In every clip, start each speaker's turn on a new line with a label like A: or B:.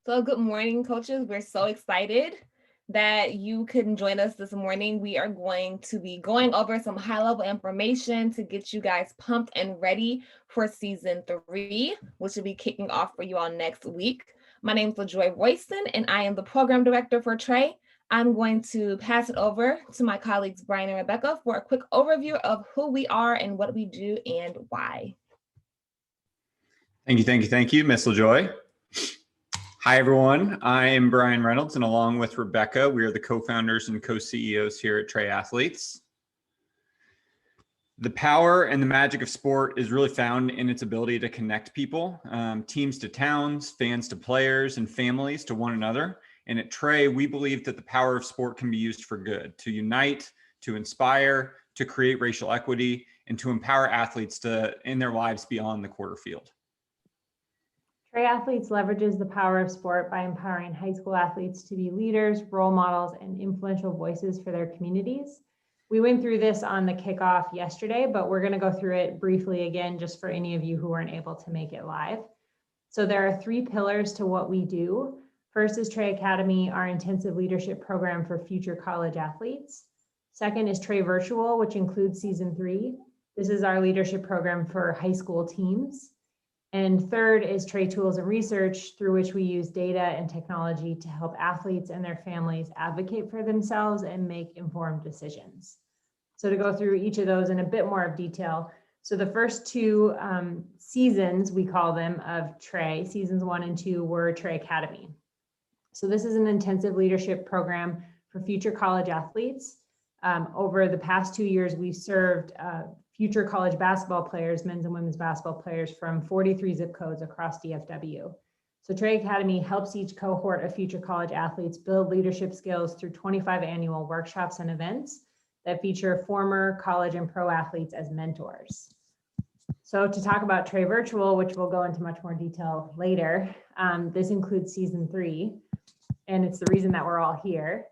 A: So good morning, coaches. We're so excited that you can join us this morning. We are going to be going over some high-level information to get you guys pumped and ready for season 3, which will be kicking off for you all next week. My name is LaJoy Royston, and I am the program director for Trey. I'm going to pass it over to my colleagues, Brian and Rebecca, for a quick overview of who we are and what we do and why.
B: Thank you, Miss LaJoy. Hi, everyone. I am Brian Reynolds, and along with Rebecca, we are the co-founders and co-CEOs here at Trey Athletes. The power and the magic of sport is really found in its ability to connect people, teams to towns, fans to players, and families to one another. And at Trey, we believe that the power of sport can be used for good, to unite, to inspire, to create racial equity, and to empower athletes in their lives beyond the quarter field.
C: Trey Athletes leverages the power of sport by empowering high school athletes to be leaders, role models, and influential voices for their communities. We went through this on the kickoff yesterday, but we're going to go through it briefly again, just for any of you who weren't able to make it live. So there are 3 pillars to what we do. First is Trey Academy, our intensive leadership program for future college athletes. Second is Trey Virtual, which includes season 3. This is our leadership program for high school teams. And third is Trey Tools and Research, through which we use data and technology to help athletes and their families advocate for themselves and make informed decisions. So to go through each of those in a bit more of detail. So the first 2 seasons, we call them, of Trey, seasons 1 and 2 were Trey Academy. So this is an intensive leadership program for future college athletes. Over the past 2 years, we've served future college basketball players, men's and women's basketball players from 43 zip codes across DFW. So Trey Academy helps each cohort of future college athletes build leadership skills through 25 annual workshops and events that feature former college and pro athletes as mentors. So to talk about Trey Virtual, which we'll go into much more detail later, this includes season 3, and it's the reason that we're all here.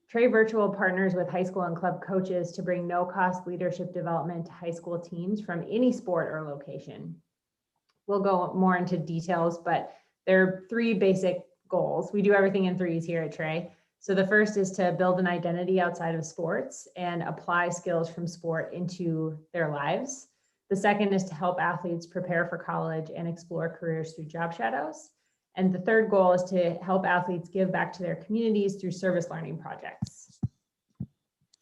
C: Trey Virtual partners with high school and club coaches to bring no-cost leadership development to high school teams from any sport or location. We'll go more into details, but there are 3 basic goals. We do everything in 3s here at Trey. So the first is to build an identity outside of sports and apply skills from sport into their lives. The second is to help athletes prepare for college and explore careers through job shadows. And the third goal is to help athletes give back to their communities through service learning projects.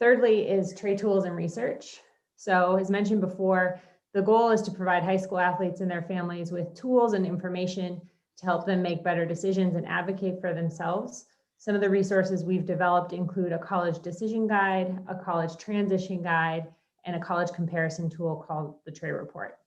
C: Thirdly is Trey Tools and Research. So as mentioned before, the goal is to provide high school athletes and their families with tools and information to help them make better decisions and advocate for themselves. Some of the resources we've developed include a college decision guide, a college transition guide, and a college comparison tool called the Trey Report.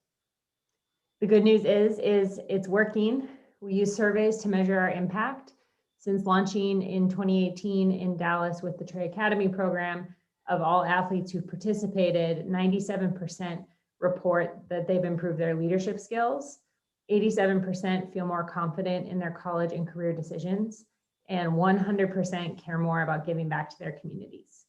C: The good news is it's working. We use surveys to measure our impact. Since launching in 2018 in Dallas with the Trey Academy program, of all athletes who participated, 97% report that they've improved their leadership skills, 87% feel more confident in their college and career decisions, and 100% care more about giving back to their communities.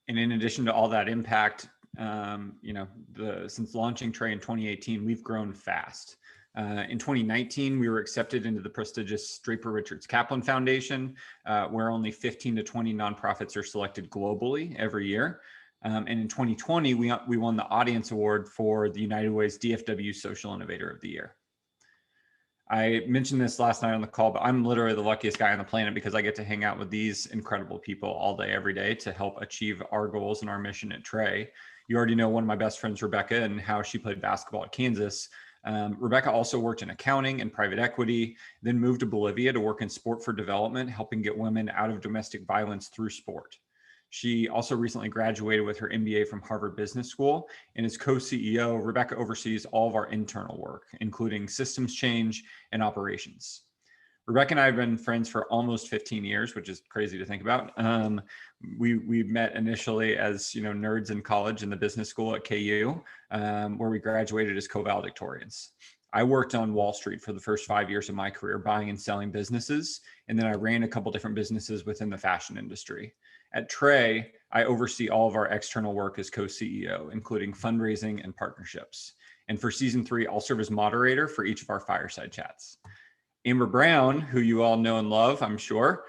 B: And in addition to all that impact, since launching Trey in 2018, we've grown fast. In 2019, we were accepted into the prestigious Draper Richards Kaplan Foundation, where only 15 to 20 nonprofits are selected globally every year. And in 2020, we won the Audience Award for the United Way's DFW Social Innovator of the Year. I mentioned this last night on the call, but I'm literally the luckiest guy on the planet because I get to hang out with these incredible people all day, every day to help achieve our goals and our mission at Trey. You already know one of my best friends, Rebecca, and how she played basketball at Kansas. Rebecca also worked in accounting and private equity, then moved to Bolivia to work in sport for development, helping get women out of domestic violence through sport. She also recently graduated with her MBA from Harvard Business School, and as co-CEO, Rebecca oversees all of our internal work, including systems change and operations. Rebecca and I have been friends for almost 15 years, which is crazy to think about. We met initially as nerds in college in the business school at KU, where we graduated as co-valedictorians. I worked on Wall Street for the first 5 years of my career, buying and selling businesses, and then I ran a couple different businesses within the fashion industry. At Trey, I oversee all of our external work as co-CEO, including fundraising and partnerships. And for season 3, I'll serve as moderator for each of our fireside chats. Amber Brown, who you all know and love, I'm sure,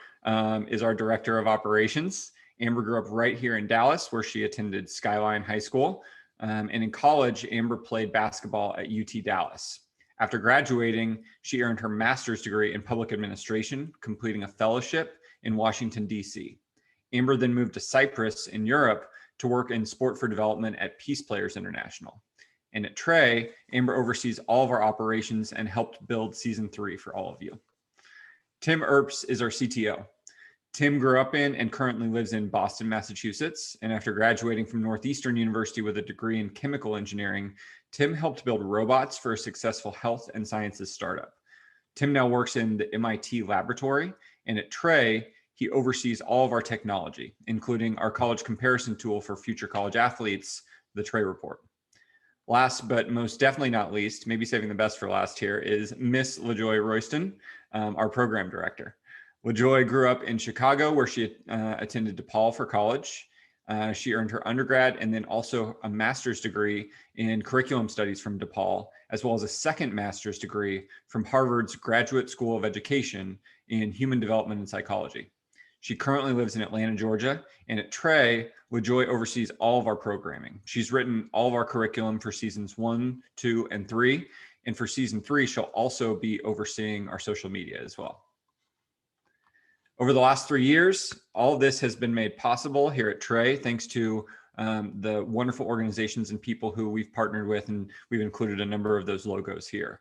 B: is our Director of Operations. Amber grew up right here in Dallas, where she attended Skyline High School. And in college, Amber played basketball at UT Dallas. After graduating, she earned her master's degree in public administration, completing a fellowship in Washington, D.C. Amber then moved to Cyprus in Europe to work in sport for development at Peace Players International. And at Trey, Amber oversees all of our operations and helped build season 3 for all of you. Tim Earps is our CTO. Tim grew up in and currently lives in Boston, Massachusetts. And after graduating from Northeastern University with a degree in chemical engineering, Tim helped build robots for a successful health and sciences startup. Tim now works in the MIT laboratory, and at Trey, he oversees all of our technology, including our college comparison tool for future college athletes, the Trey Report. Last but most definitely not least, maybe saving the best for last here, is Miss LaJoy Royston, our program director. LaJoy grew up in Chicago, where she attended DePaul for college. She earned her undergrad and then also a master's degree in curriculum studies from DePaul, as well as a second master's degree from Harvard's Graduate School of Education in human development and psychology. She currently lives in Atlanta, Georgia, and at Trey, LaJoy oversees all of our programming. She's written all of our curriculum for seasons 1, 2, and 3, and for season 3, she'll also be overseeing our social media as well. Over the last 3 years, all of this has been made possible here at Trey, thanks to the wonderful organizations and people who we've partnered with, and we've included a number of those logos here,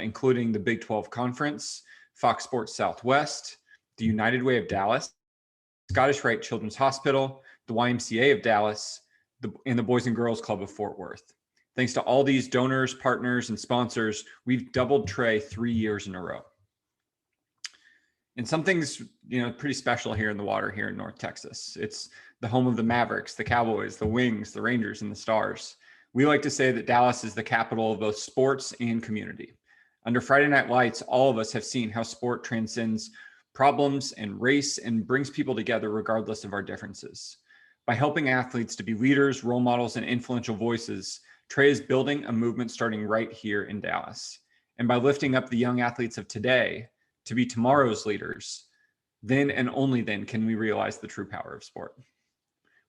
B: including the Big 12 Conference, Fox Sports Southwest, the United Way of Dallas, Scottish Rite Children's Hospital, the YMCA of Dallas, and the Boys and Girls Club of Fort Worth. Thanks to all these donors, partners, and sponsors, we've doubled Trey 3 years in a row. And something's pretty special here in the water here in North Texas. It's the home of the Mavericks, the Cowboys, the Wings, the Rangers, and the Stars. We like to say that Dallas is the capital of both sports and community. Under Friday Night Lights, all of us have seen how sport transcends problems and race and brings people together regardless of our differences. By helping athletes to be leaders, role models, and influential voices, Trey is building a movement starting right here in Dallas. And by lifting up the young athletes of today to be tomorrow's leaders, then and only then can we realize the true power of sport.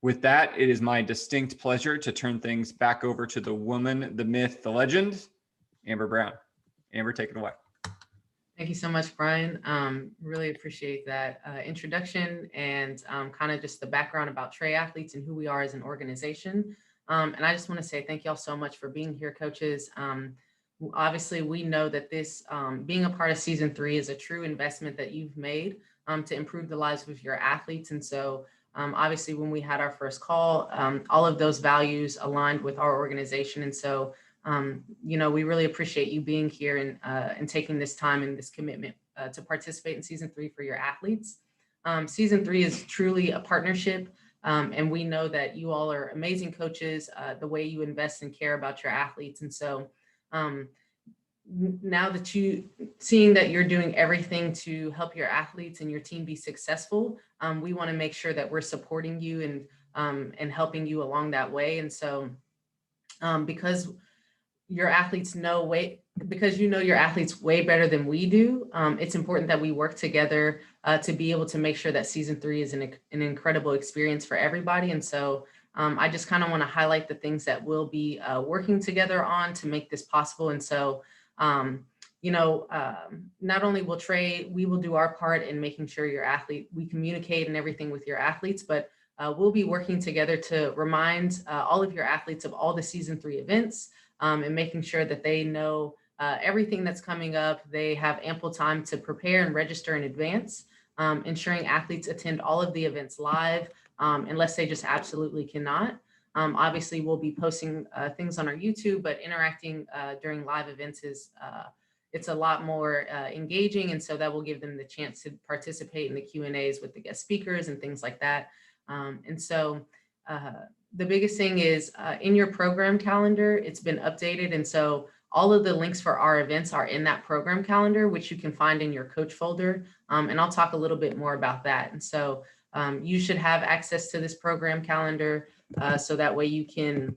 B: With that, it is my distinct pleasure to turn things back over to the woman, the myth, the legend, Amber Brown. Amber, take it away.
D: Thank you so much, Brian. Really appreciate that introduction and kind of just the background about Trey athletes and who we are as an organization. And I just want to say thank you all so much for being here, coaches. Obviously, we know that this being a part of season 3 is a true investment that you've made to improve the lives of your athletes. And so obviously, when we had our first call, all of those values aligned with our organization. And so we really appreciate you being here and taking this time and this commitment to participate in season 3 for your athletes. Season 3 is truly a partnership. And we know that you all are amazing coaches, the way you invest and care about your athletes. And so now that seeing that you're doing everything to help your athletes and your team be successful, we want to make sure that we're supporting you and helping you along that way. And so because your athletes because you know your athletes way better than we do, it's important that we work together to be able to make sure that season 3 is an incredible experience for everybody. And so I just kind of want to highlight the things that we'll be working together on to make this possible. And so, not only will Trey, we will do our part in making sure we communicate and everything with your athletes, but we'll be working together to remind all of your athletes of all the season 3 events and making sure that they know everything that's coming up. They have ample time to prepare and register in advance, ensuring athletes attend all of the events live, unless they just absolutely cannot. Obviously, we'll be posting things on our YouTube, but interacting during live events it's a lot more engaging. And so that will give them the chance to participate in the Q&As with the guest speakers and things like that. And so the biggest thing is in your program calendar, it's been updated. And so all of the links for our events are in that program calendar, which you can find in your coach folder. And I'll talk a little bit more about that. And so you should have access to this program calendar so that way you can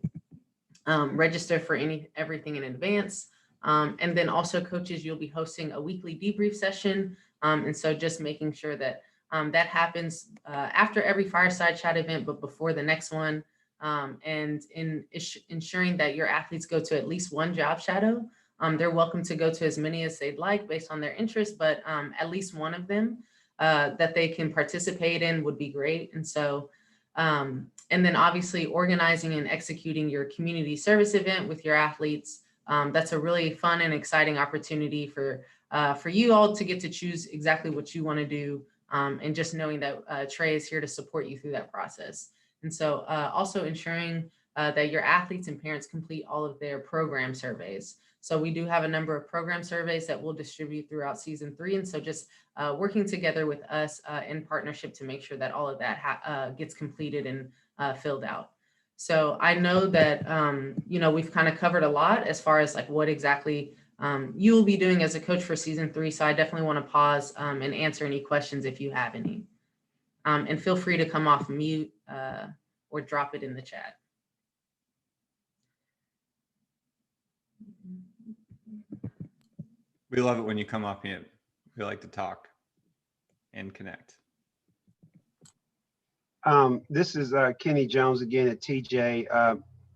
D: register for everything in advance. And then also coaches, you'll be hosting a weekly debrief session. And so just making sure that that happens after every fireside chat event, but before the next one. And in ensuring that your athletes go to at least one job shadow. They're welcome to go to as many as they'd like based on their interest, but at least one of them that they can participate in would be great. And so, and then obviously organizing and executing your community service event with your athletes. That's a really fun and exciting opportunity for you all to get to choose exactly what you want to do. And just knowing that Trey is here to support you through that process. And so also ensuring that your athletes and parents complete all of their program surveys. So we do have a number of program surveys that we'll distribute throughout season 3. And so just working together with us in partnership to make sure that all of that gets completed and filled out. So I know that, you know, we've kind of covered a lot as far as like what exactly you will be doing as a coach for season 3. So I definitely want to pause and answer any questions if you have any. And feel free to come off mute or drop it in the chat.
B: We love it when you come off mute. We like to talk and connect.
E: This is Kenny Jones again at TJ.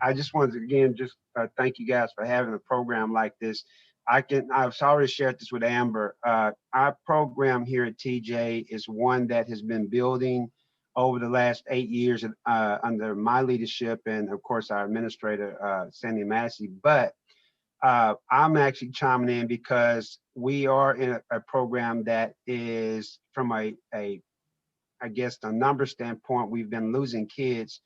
E: I just wanted to again just thank you guys for having a program like this. I've already shared this with Amber. Our program here at TJ is one that has been building over the last 8 years under my leadership and of course our administrator Sandy Massey. But I'm actually chiming in because we are in a program that is from I guess the number standpoint, we've been losing kids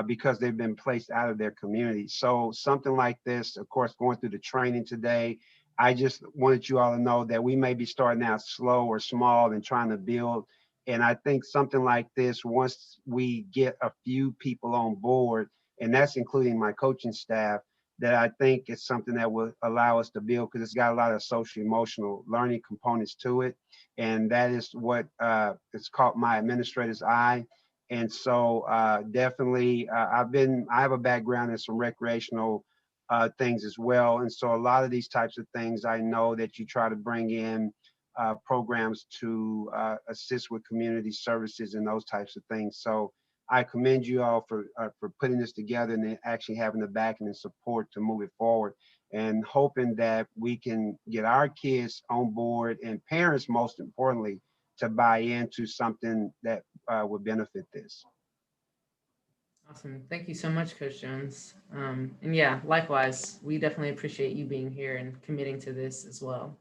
E: because they've been placed out of their community. So something like this, of course, going through the training today, I just wanted you all to know that we may be starting out slow or small and trying to build. And I think something like this, once we get a few people on board, and that's including my coaching staff, that I think it's something that will allow us to build because it's got a lot of social emotional learning components to it. And that is what it's caught my administrator's eye. And so definitely I have a background in some recreational things as well. And so a lot of these types of things, I know that you try to bring in programs to assist with community services and those types of things. So I commend you all for putting this together and actually having the backing and support to move it forward and hoping that we can get our kids on board and parents, most importantly, to buy into something that would benefit this.
D: Awesome. Thank you so much, Coach Jones. And yeah, likewise, we definitely appreciate you being here and committing to this as well.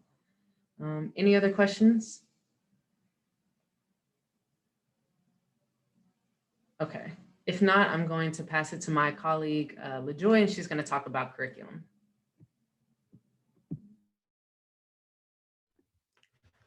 D: Any other questions? Okay. If not, I'm going to pass it to my colleague, LaJoy, and she's going to talk about curriculum.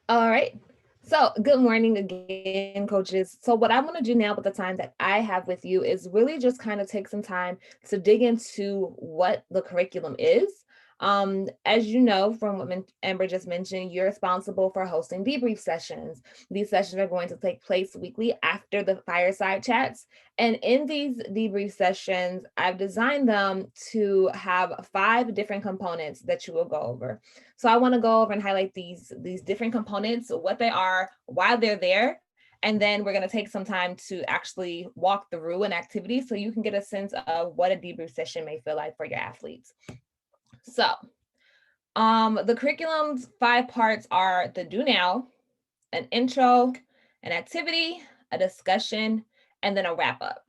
A: All right. So good morning again, coaches. So what I want to do now with the time that I have with you is really just kind of take some time to dig into what the curriculum is. As you know, from what Amber just mentioned, you're responsible for hosting debrief sessions. These sessions are going to take place weekly after the fireside chats. And in these debrief sessions, I've designed them to have 5 different components that you will go over. So I want to go over and highlight these different components, what they are, why they're there. And then we're going to take some time to actually walk through an activity so you can get a sense of what a debrief session may feel like for your athletes. So the curriculum's 5 parts are the do now, an intro, an activity, a discussion, and then a wrap up.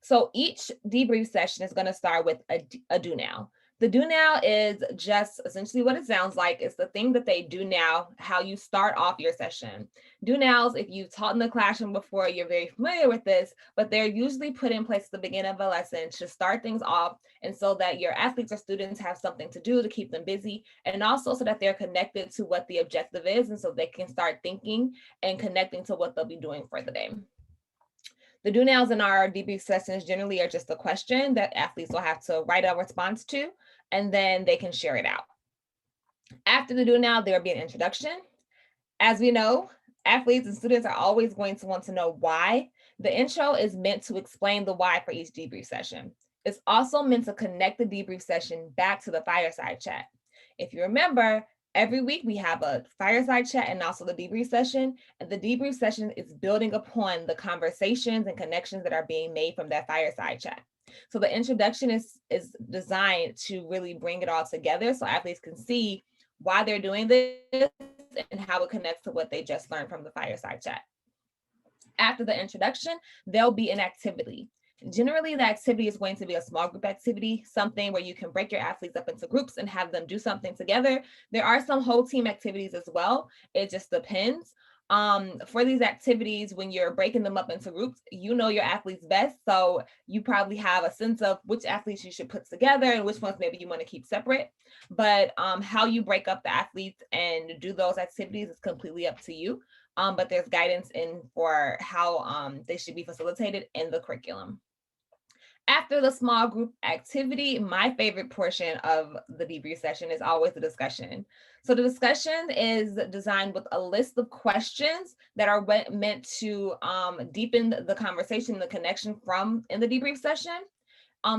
A: So each debrief session is going to start with a do now. The do now is just essentially what it sounds like. It's the thing that they do now, how you start off your session. Do nows, if you've taught in the classroom before, you're very familiar with this, but they're usually put in place at the beginning of a lesson to start things off and so that your athletes or students have something to do to keep them busy, and also so that they're connected to what the objective is and so they can start thinking and connecting to what they'll be doing for the day. The do nows in our debrief sessions generally are just a question that athletes will have to write a response to, and then they can share it out. After the do now, there will be an introduction. As we know, athletes and students are always going to want to know why. The intro is meant to explain the why for each debrief session. It's also meant to connect the debrief session back to the fireside chat. If you remember, every week we have a fireside chat and also the debrief session. And the debrief session is building upon the conversations and connections that are being made from that fireside chat. So the introduction is designed to really bring it all together so athletes can see why they're doing this and how it connects to what they just learned from the fireside chat. After the introduction, there'll be an activity. Generally, the activity is going to be a small group activity, something where you can break your athletes up into groups and have them do something together. There are some whole team activities as well. It just depends. For these activities, when you're breaking them up into groups, you know your athletes best. So you probably have a sense of which athletes you should put together and which ones maybe you want to keep separate. But how you break up the athletes and do those activities is completely up to you. But there's guidance in for how they should be facilitated in the curriculum. After the small group activity, my favorite portion of the debrief session is always the discussion. So the discussion is designed with a list of questions that are meant to deepen the conversation, the connection from in the debrief session.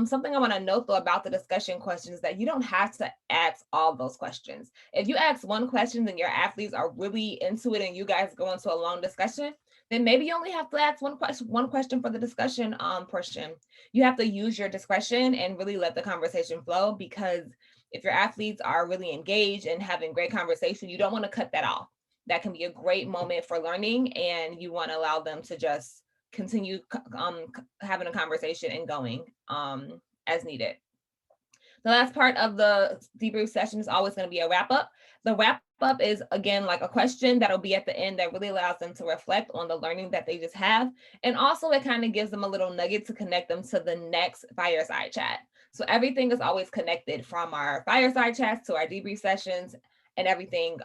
A: Something I want to note though about the discussion questions is that you don't have to ask all those questions. If you ask one question, then your athletes are really into it and you guys go into a long discussion, then maybe you only have to ask one question for the discussion portion. You have to use your discretion and really let the conversation flow, because if your athletes are really engaged and having great conversation, you don't want to cut that off. That can be a great moment for learning, and you want to allow them to just continue having a conversation and going as needed. The last part of the debrief session is always going to be a wrap up. The wrap up is, again, like a question that'll be at the end that really allows them to reflect on the learning that they just have. And also it kind of gives them a little nugget to connect them to the next fireside chat. So everything is always connected, from our fireside chats to our debrief sessions, and everything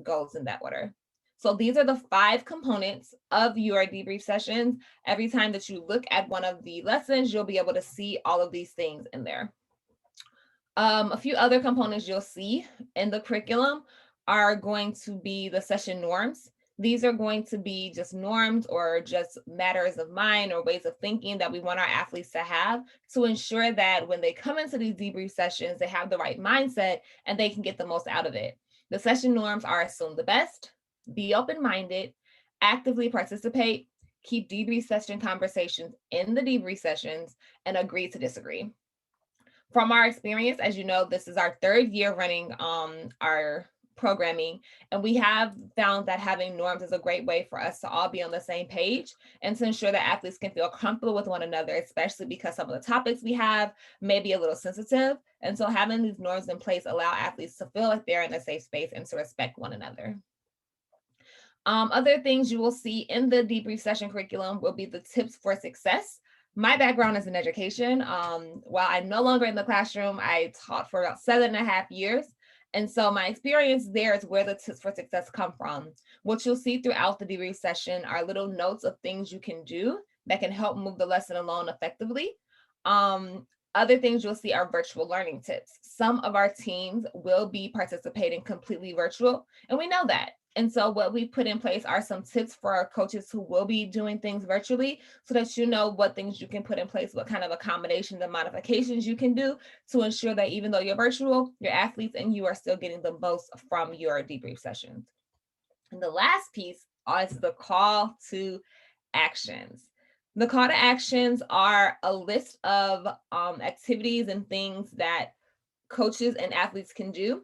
A: goes in that order. So these are the 5 components of your debrief sessions. Every time that you look at one of the lessons, you'll be able to see all of these things in there. A few other components you'll see in the curriculum are going to be the session norms. These are going to be just norms or just matters of mind or ways of thinking that we want our athletes to have to ensure that when they come into these debrief sessions, they have the right mindset and they can get the most out of it. The session norms are: assume the best, be open-minded, actively participate, keep debrief session conversations in the debrief sessions, and agree to disagree. From our experience, as you know, this is our 3rd year running our programming, and we have found that having norms is a great way for us to all be on the same page and to ensure that athletes can feel comfortable with one another, especially because some of the topics we have may be a little sensitive. And so having these norms in place allow athletes to feel like they're in a safe space and to respect one another. Other things you will see in the debrief session curriculum will be the tips for success. My background is in education. While I'm no longer in the classroom, I taught for about 7.5 years. And so my experience there is where the tips for success come from. What you'll see throughout the debrief session are little notes of things you can do that can help move the lesson along effectively. Other things you'll see are virtual learning tips. Some of our teams will be participating completely virtual, and we know that. And so what we put in place are some tips for our coaches who will be doing things virtually, so that you know what things you can put in place, what kind of accommodations and modifications you can do to ensure that even though you're virtual, your athletes and you are still getting the most from your debrief sessions. And the last piece is the call to actions. The call to actions are a list of activities and things that coaches and athletes can do.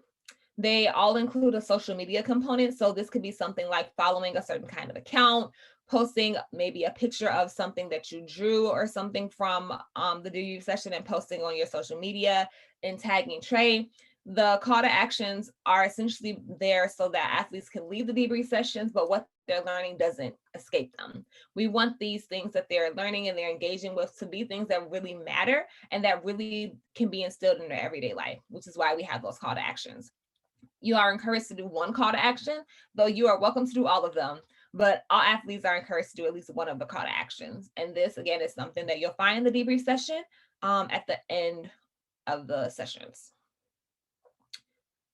A: They all include a social media component. So this could be something like following a certain kind of account, posting maybe a picture of something that you drew or something from the debrief session and posting on your social media and tagging Trey. The call to actions are essentially there so that athletes can leave the debrief sessions, but what they're learning doesn't escape them. We want these things that they're learning and they're engaging with to be things that really matter and that really can be instilled in their everyday life, which is why we have those call to actions. You are encouraged to do one call to action, though you are welcome to do all of them. But all athletes are encouraged to do at least one of the call to actions. And this, again, is something that you'll find in the debrief session at the end of the sessions.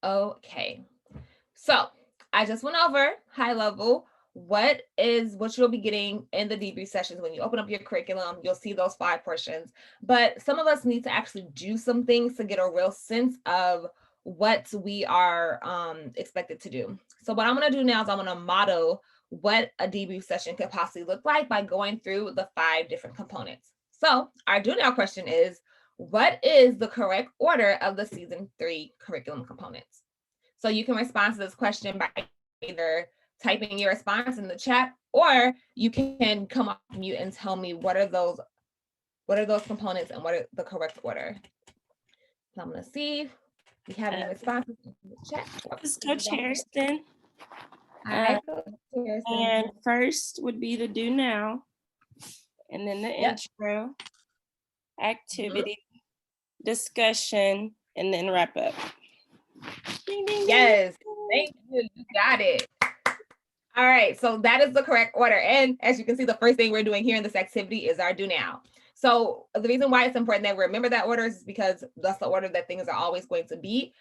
A: Okay, so I just went over high level what you'll be getting in the debrief sessions. When you open up your curriculum, you'll see those 5 portions. But some of us need to actually do some things to get a real sense of what we are expected to do. So what I'm going to do now is I'm going to model what a debrief session could possibly look like by going through the 5 different components. So our do now question is, what is the correct order of the season 3 curriculum components? So you can respond to this question by either typing your response in the chat, or you can come off mute and tell me what are those components and what are the correct order. So I'm going to see if we have any responses in the chat.
F: This is Coach Harrison.
A: Hi, Coach Harrison.
F: And first would be the do now, and then the intro, activity, discussion, and then wrap up. Ding, ding,
A: Yes, thank you. You got it. All right, so that is the correct order. And as you can see, the first thing we're doing here in this activity is our do now. So the reason why it's important that we remember that order is because that's the order that things are always going to be.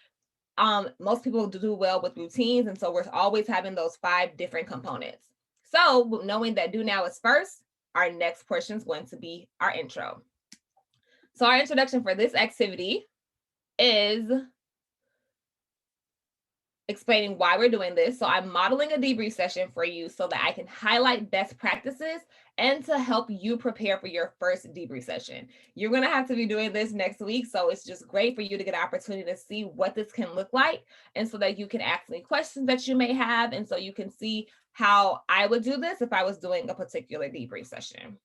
A: Most people do well with routines, and so we're always having those 5 different components. So knowing that do now is first, our next portion is going to be our intro. So our introduction for this activity is explaining why we're doing this. So I'm modeling a debrief session for you so that I can highlight best practices and to help you prepare for your first debrief session. You're going to have to be doing this next week. So it's just great for you to get an opportunity to see what this can look like, and so that you can ask me questions that you may have. And so you can see how I would do this if I was doing a particular debrief session.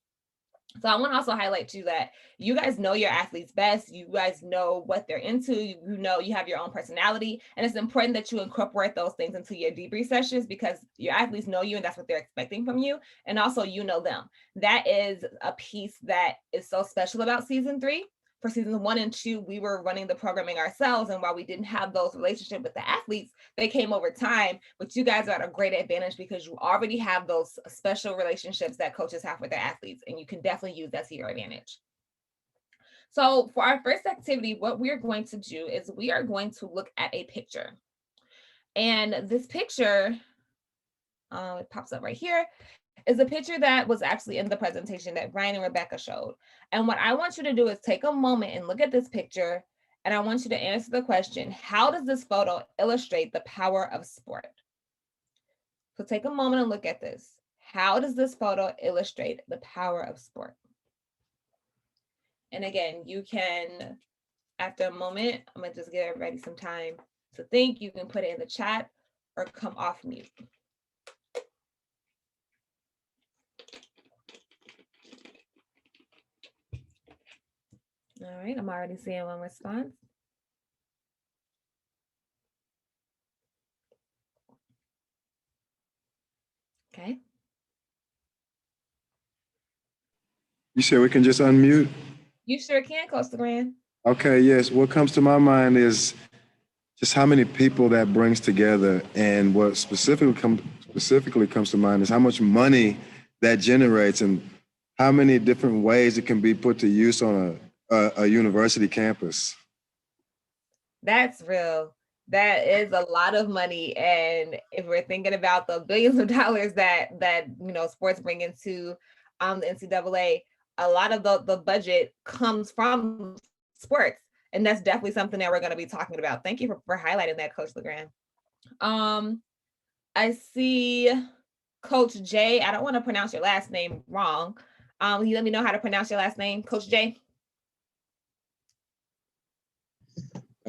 A: So I want to also highlight to you that you guys know your athletes best. You guys know what they're into. You know you have your own personality, and it's important that you incorporate those things into your debrief sessions because your athletes know you and that's what they're expecting from you. And also you know them. That is a piece that is so special about season 3. For seasons 1 and 2, we were running the programming ourselves. And while we didn't have those relationships with the athletes, they came over time. But you guys are at a great advantage because you already have those special relationships that coaches have with their athletes. And you can definitely use that to your advantage. So for our first activity, what we're going to do is we are going to look at a picture. And this picture, it pops up right here, is a picture that was actually in the presentation that Brian and Rebecca showed. And what I want you to do is take a moment and look at this picture, and I want you to answer the question, how does this photo illustrate the power of sport? So take a moment and look at this. How does this photo illustrate the power of sport? And again, you can, after a moment, I'm gonna just give everybody some time to think. You can put it in the chat or come off mute. All right, I'm already seeing one response. Okay.
G: You said we can just unmute?
A: You sure can, Coach LeGrand.
G: Okay, yes. What comes to my mind is just how many people that brings together, and what specifically comes to mind is how much money that generates and how many different ways it can be put to use on a university campus.
A: That's real. That is a lot of money. And if we're thinking about the billions of dollars that sports bring into the NCAA, a lot of the budget comes from sports. And that's definitely something that we're going to be talking about. Thank you for highlighting that, Coach LeGrand. I see Coach Jay. I don't want to pronounce your last name wrong. Can you let me know how to pronounce your last name, Coach Jay?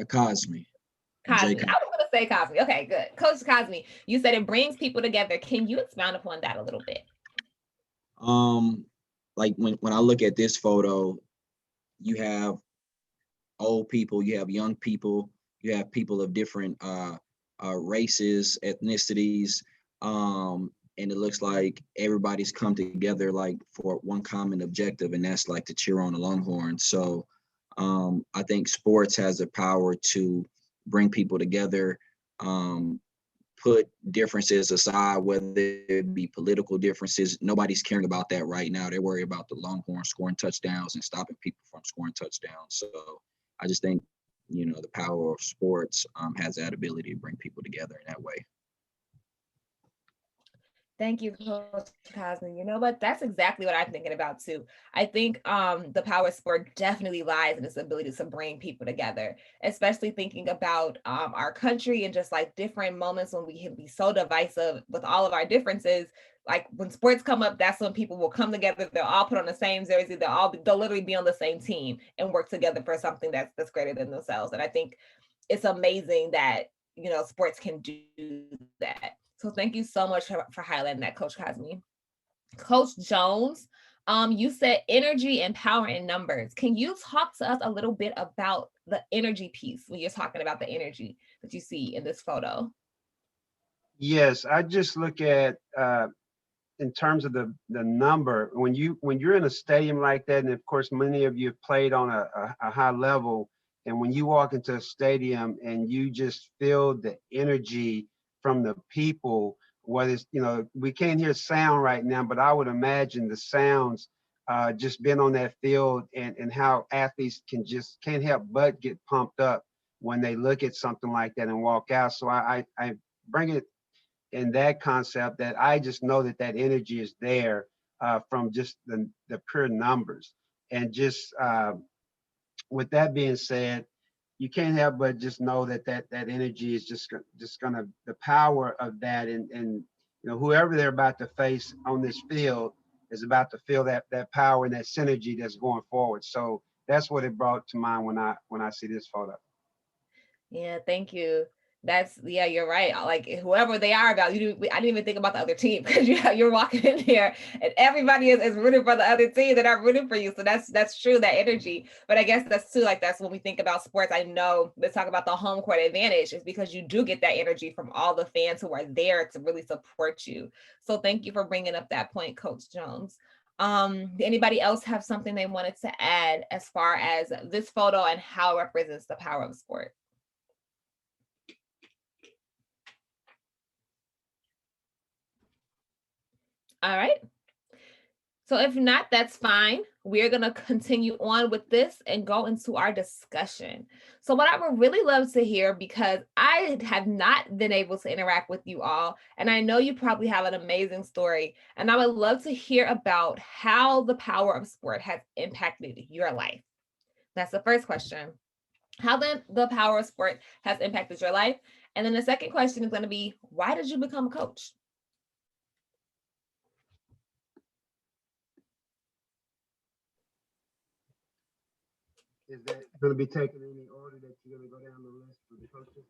H: Cosme.
A: Cosme. I was going to say Cosme. Okay, good. Coach Cosme, you said it brings people together. Can you expound upon that a little bit?
H: Like when I look at this photo, you have old people, you have young people, you have people of different races, ethnicities, and it looks like everybody's come together like for one common objective, and that's like to cheer on the Longhorns. So I think sports has the power to bring people together, put differences aside, whether it be political differences. Nobody's caring about that right now. They're worried about the Longhorns scoring touchdowns and stopping people from scoring touchdowns. So I just think, the power of sports has that ability to bring people together in that way.
A: Thank you, Coach Cosme. You know what? That's exactly what I'm thinking about too. I think the power of sport definitely lies in its ability to bring people together, especially thinking about our country and just like different moments when we can be so divisive with all of our differences. Like when sports come up, that's when people will come together. They'll all put on the same jersey. They'll literally be on the same team and work together for something that's greater than themselves. And I think it's amazing that sports can do that. So thank you so much for highlighting that, Coach Cosme. Coach Jones, you said energy and power in numbers. Can you talk to us a little bit about the energy piece when you're talking about the energy that you see in this photo?
E: Yes, I just look at in terms of the number when you're in a stadium like that, and of course many of you have played on a high level, and when you walk into a stadium and you just feel the energy from the people, whether it's we can't hear sound right now, but I would imagine the sounds just being on that field, and how athletes can't help but get pumped up when they look at something like that and walk out. So I bring it in that concept that I just know that that energy is there from just the pure numbers. And just with that being said, you can't help but just know that that energy is just gonna, the power of that, and whoever they're about to face on this field is about to feel that power and that synergy that's going forward. So that's what it brought to mind when I see this photo.
A: Yeah, thank you. Yeah, you're right. Like whoever they are about, I didn't even think about the other team because you're walking in there and everybody is rooting for the other team that are rooting for you. So that's true, that energy. But I guess that's too, like that's when we think about sports. I know let's talk about the home court advantage is because you do get that energy from all the fans who are there to really support you. So thank you for bringing up that point, Coach Jones. Anybody else have something they wanted to add as far as this photo and how it represents the power of sport? All right. So if not, that's fine. We're going to continue on with this and go into our discussion. So what I would really love to hear, because I have not been able to interact with you all, and I know you probably have an amazing story, and I would love to hear about how the power of sport has impacted your life. That's the first question. How then the power of sport has impacted your life? And then the second question is going to be, why did you become a coach?
E: Is that going to be taken in any order that you're going to go down the list for the coaches?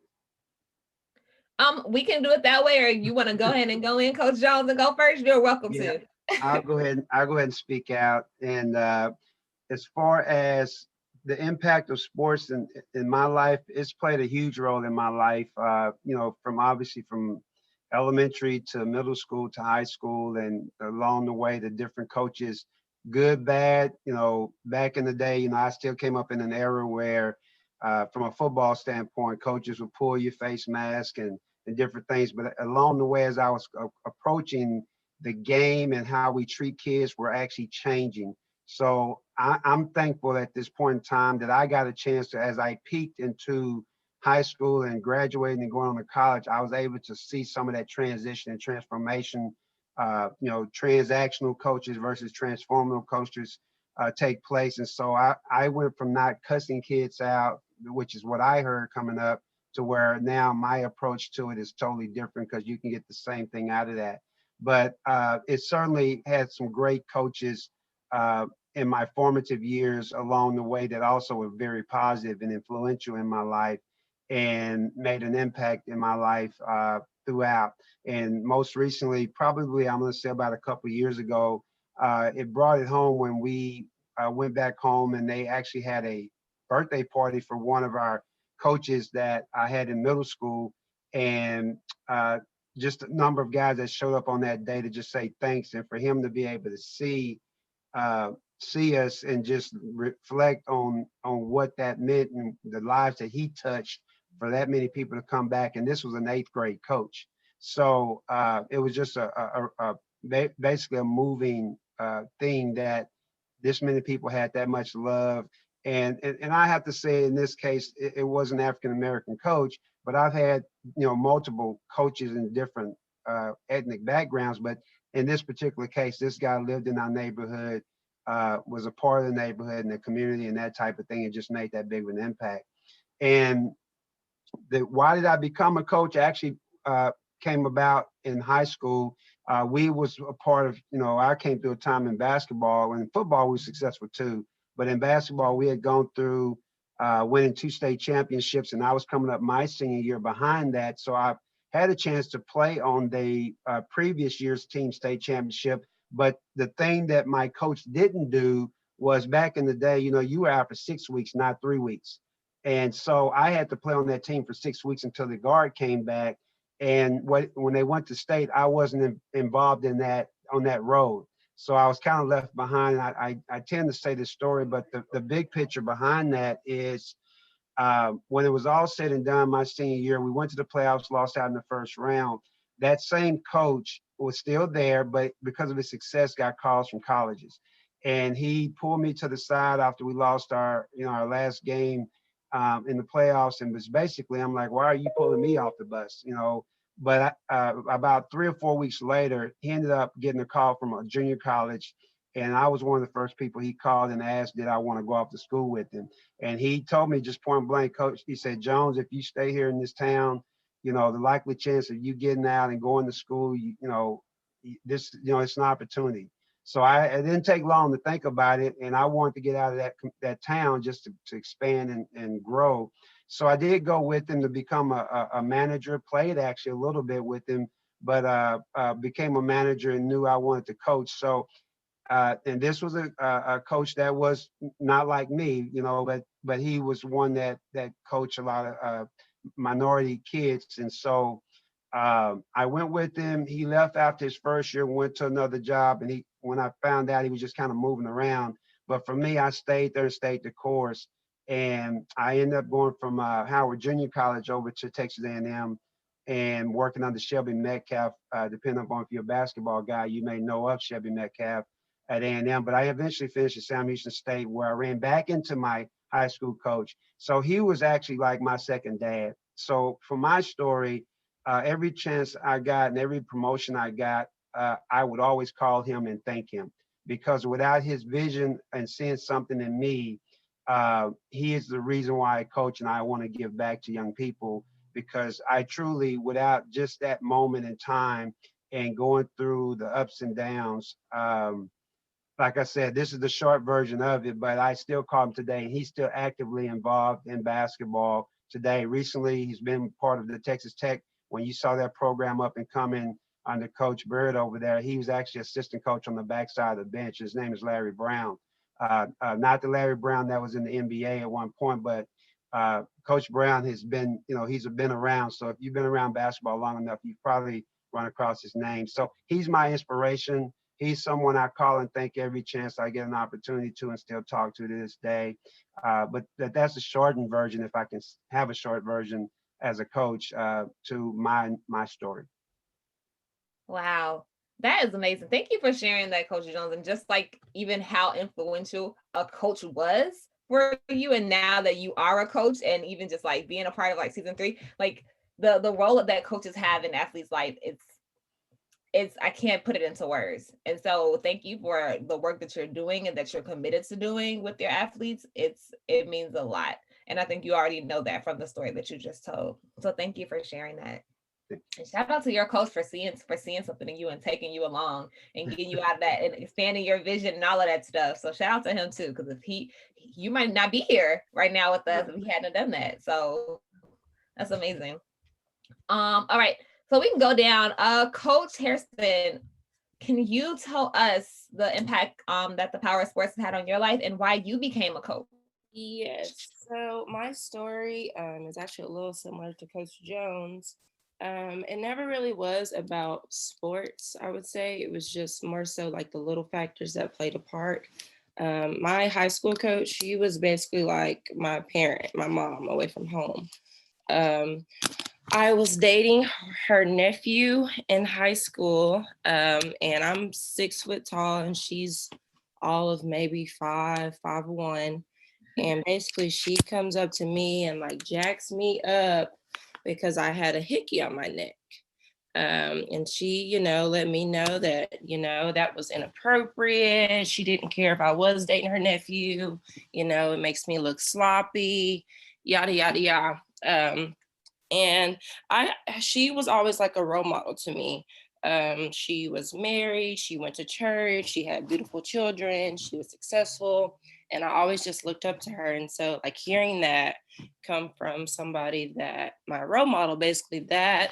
A: We can do it that way, or you want to go ahead and go in, Coach Jones, and go first. You're welcome to.
E: I'll go ahead and speak out. And as far as the impact of sports in my life, it's played a huge role in my life. From elementary to middle school to high school, and along the way, the different coaches, good, bad. Back in the day, I still came up in an era where, from a football standpoint, coaches would pull your face mask and different things. But along the way, as I was approaching the game and how we treat kids, were actually changing. So I'm thankful at this point in time that I got a chance to, as I peeked into high school and graduating and going on to college, I was able to see some of that transition and transformation, transactional coaches versus transformative coaches take place. And so I went from not cussing kids out, which is what I heard coming up, to where now my approach to it is totally different because you can get the same thing out of that. But it certainly had some great coaches in my formative years along the way that also were very positive and influential in my life and made an impact in my life throughout. And most recently, probably I'm going to say about a couple of years ago, it brought it home when we went back home and they actually had a birthday party for one of our coaches that I had in middle school. And just a number of guys that showed up on that day to just say thanks, and for him to be able to see us and just reflect on what that meant and the lives that he touched for that many people to come back. And this was an 8th grade coach. So it was just basically a moving thing that this many people had that much love. And I have to say, in this case, it was an African-American coach, but I've had, multiple coaches in different ethnic backgrounds, but in this particular case, this guy lived in our neighborhood, was a part of the neighborhood and the community and that type of thing, and just made that big of an impact. And why did I become a coach? Actually, came about in high school. We was a part of, I came through a time in basketball, and in football we were successful too. But in basketball, we had gone through winning 2 state championships, and I was coming up my senior year behind that. So I had a chance to play on the previous year's team state championship. But the thing that my coach didn't do was, back in the day, you were out for 6 weeks, not 3 weeks. And so I had to play on that team for 6 weeks until the guard came back. And when they went to state, I wasn't involved in that, on that road. So I was kind of left behind. I tend to say this story, but the big picture behind that is, when it was all said and done, my senior year, we went to the playoffs, lost out in the first round. That same coach was still there, but because of his success, got calls from colleges. And he pulled me to the side after we lost our last game in the playoffs, and was basically, I'm like, why are you pulling me off the bus? But about 3 or 4 weeks later, he ended up getting a call from a junior college, and I was one of the first people he called and asked, did I want to go off to school with him? And he told me just point blank, Coach, he said, Jones, if you stay here in this town, the likely chance of you getting out and going to school, it's an opportunity. So it didn't take long to think about it, and I wanted to get out of that town just to expand and grow. So I did go with him to become a manager, played actually a little bit with him, but became a manager and knew I wanted to coach. So, and this was a coach that was not like me, but he was one that coached a lot of minority kids. And so I went with him. He left after his first year, went to another job, and when I found out, he was just kind of moving around. But for me, I stayed there and stayed the course. And I ended up going from Howard Junior College over to Texas A&M and working under Shelby Metcalf. Depending upon if you're a basketball guy, you may know of Shelby Metcalf at A&M. But I eventually finished at Sam Houston State, where I ran back into my high school coach. So he was actually like my second dad. So for my story, every chance I got and every promotion I got, I would always call him and thank him, because without his vision and seeing something in me, he is the reason why I coach, and I want to give back to young people, because I truly, without just that moment in time and going through the ups and downs, like I said, this is the short version of it, but I still call him today, and he's still actively involved in basketball today. Recently, he's been part of the Texas Tech. When you saw that program up and coming under Coach Bird over there, he was actually assistant coach on the backside of the bench. His name is Larry Brown. Not the Larry Brown that was in the NBA at one point, but Coach Brown has been, he's been around. So if you've been around basketball long enough, you've probably run across his name. So he's my inspiration. He's someone I call and thank every chance I get an opportunity to, and still talk to this day. But that's a shortened version, if I can have a short version as a coach, to my story.
A: Wow. That is amazing. Thank you for sharing that, Coach Jones, and just like even how influential a coach was for you. And now that you are a coach, and even just like being a part of like season 3, like the role that coaches have in athletes' life, it's I can't put it into words. And so thank you for the work that you're doing and that you're committed to doing with your athletes. It means a lot. And I think you already know that from the story that you just told. So thank you for sharing that. And shout out to your coach for seeing something in you and taking you along and getting you out of that and expanding your vision and all of that stuff. So shout out to him too, because if you might not be here right now with us if he hadn't done that. So that's amazing. All right, so we can go down. Coach Hairston, can you tell us the impact that the power of sports has had on your life and why you became a coach?
F: Yes. So my story is actually a little similar to Coach Jones. It never really was about sports, I would say. It was just more so like the little factors that played a part. My high school coach, she was basically like my parent, my mom away from home. I was dating her nephew in high school, and I'm 6 foot tall, and she's all of maybe 5'1". And basically she comes up to me and like jacks me up because I had a hickey on my neck. And she, let me know that, that was inappropriate. She didn't care if I was dating her nephew. It makes me look sloppy, yada, yada, yada. And she was always like a role model to me. She was married, she went to church, she had beautiful children, she was successful. And I always just looked up to her. And so like hearing that come from somebody that my role model, basically that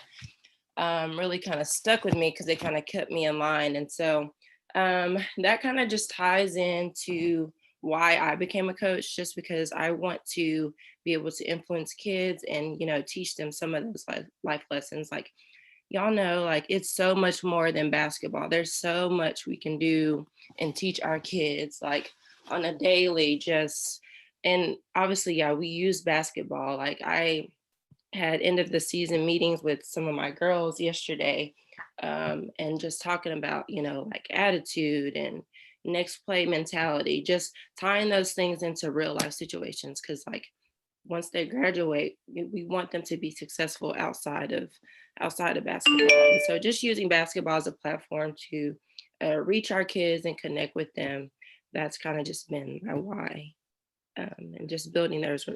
F: really kind of stuck with me because it kind of kept me in line. And so that kind of just ties into why I became a coach, just because I want to be able to influence kids and, teach them some of those life lessons. Like, y'all know, like it's so much more than basketball. There's so much we can do and teach our kids like on a daily and obviously, yeah, we use basketball. Like I had end of the season meetings with some of my girls yesterday, and just talking about, like attitude and next play mentality, just tying those things into real life situations. Cause like once they graduate, we want them to be successful outside of basketball. And so just using basketball as a platform to reach our kids and connect with them, that's kind of just been my why. And just building those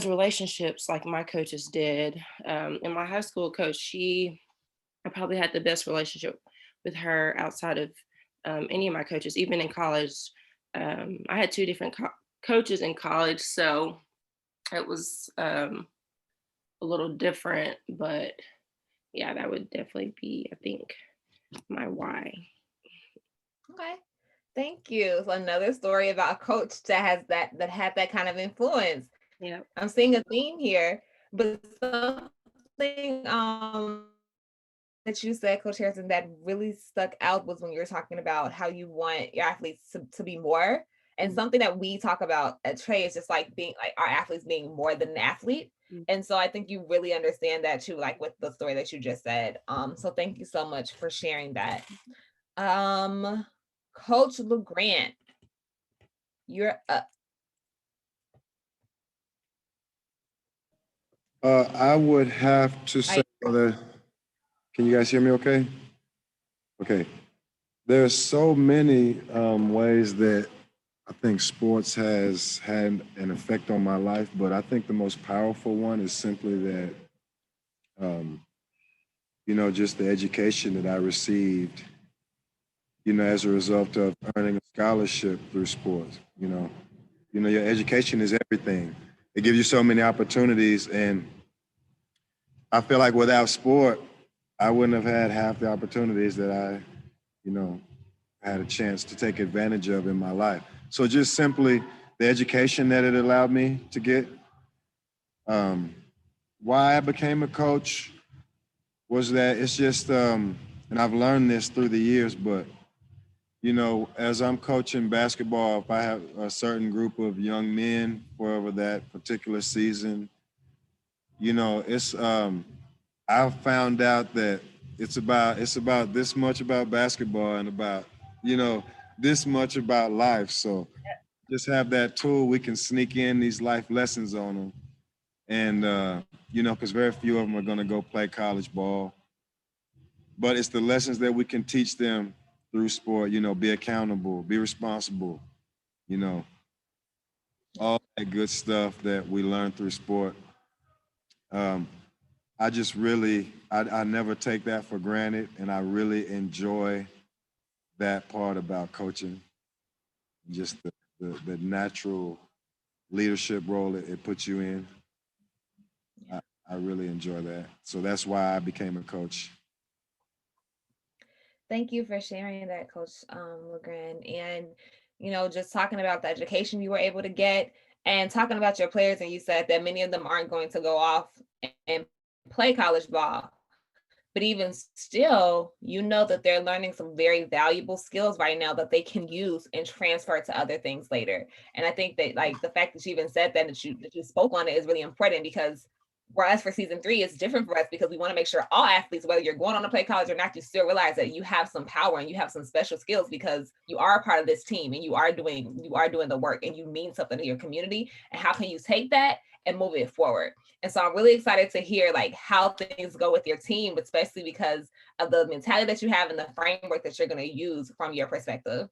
F: relationships like my coaches did. And my high school coach, I probably had the best relationship with her outside of any of my coaches, even in college. I had two different coaches in college, so it was a little different, but yeah, that would definitely be, I think, my why.
A: Okay. Thank you. So another story about a coach that had that kind of influence.
F: Yeah.
A: I'm seeing a theme here, but something that you said, Coach Harrison, that really stuck out was when you were talking about how you want your athletes to be more. And something that we talk about at Trey is just like being like our athletes being more than an athlete. And so I think you really understand that too, like with the story that you just said. So thank you so much for sharing that. Coach LeGrand, you're up.
G: I would have to say that, can you guys hear me okay? Okay. There's so many ways that I think sports has had an effect on my life, but I think the most powerful one is simply that, just the education that I received, as a result of earning a scholarship through sports. Your education is everything. It gives you so many opportunities, and I feel like without sport, I wouldn't have had half the opportunities that I, had a chance to take advantage of in my life. So just simply the education that it allowed me to get. Why I became a coach was that it's just, and I've learned this through the years, but as I'm coaching basketball, if I have a certain group of young men for that particular season, it's I've found out that it's about this much about basketball and about this much about life. So just have that tool, we can sneak in these life lessons on them, and because very few of them are going to go play college ball, but it's the lessons that we can teach them through sport. Be accountable, be responsible, all that good stuff that we learn through sport. I just really, I never take that for granted, and I really enjoy that part about coaching, just the natural leadership role it puts you in. I really enjoy that. So that's why I became a coach.
A: Thank you for sharing that, Coach LeGrand. And, just talking about the education you were able to get and talking about your players. And you said that many of them aren't going to go off and play college ball. But even still, that they're learning some very valuable skills right now that they can use and transfer to other things later. And I think that like the fact that you even said that you spoke on it is really important, because for us for season 3, it's different for us because we want to make sure all athletes, whether you're going on to play college or not, you still realize that you have some power and you have some special skills because you are a part of this team and you are doing the work and you mean something to your community. And how can you take that and move it forward? And so I'm really excited to hear like how things go with your team, especially because of the mentality that you have and the framework that you're going to use from your perspective.